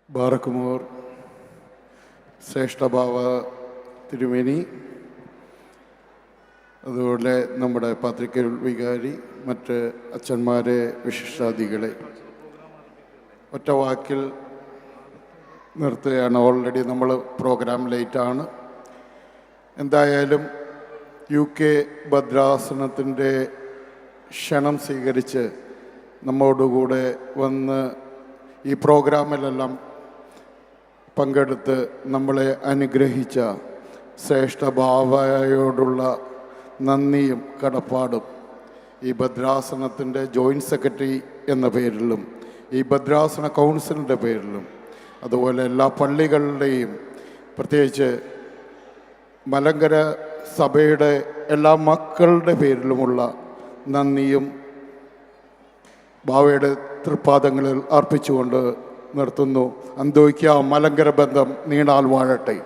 ബാറക്കുമോർ ശ്രേഷ്ഠഭാവ തിരുമേനി, അതുപോലെ നമ്മുടെ പത്രിക വികാരി, മറ്റ് അച്ഛന്മാരെ, വിശിഷ്ടാതികളെ ഒറ്റ വാക്കിൽ നിർത്തുകയാണ്. ഓൾറെഡി നമ്മൾ പ്രോഗ്രാം ലേറ്റാണ്. എന്തായാലും UK ഭദ്രാസനത്തിൻ്റെ ക്ഷണം സ്വീകരിച്ച് നമ്മോടുകൂടെ വന്ന് ഈ പ്രോഗ്രാമിലെല്ലാം പങ്കെടുത്ത് നമ്മളെ അനുഗ്രഹിച്ച ശ്രേഷ്ഠ ബാവയോടുള്ള നന്ദിയും കടപ്പാടും ഈ ഭദ്രാസനത്തിൻ്റെ ജോയിൻറ്റ് സെക്രട്ടറി എന്ന പേരിലും ഈ ഭദ്രാസന കൗൺസിലിൻ്റെ പേരിലും അതുപോലെ എല്ലാ പള്ളികളുടെയും പ്രത്യേകിച്ച് മലങ്കര സഭയുടെ എല്ലാ മക്കളുടെ പേരിലുമുള്ള നന്ദിയും ബാവയുടെ തൃപ്പാദങ്ങളിൽ അർപ്പിച്ചുകൊണ്ട് നിർത്തുന്നു. അന്തോയ്ക്ക മലങ്കര ബന്ധം നീണാൽ വാഴട്ടെ.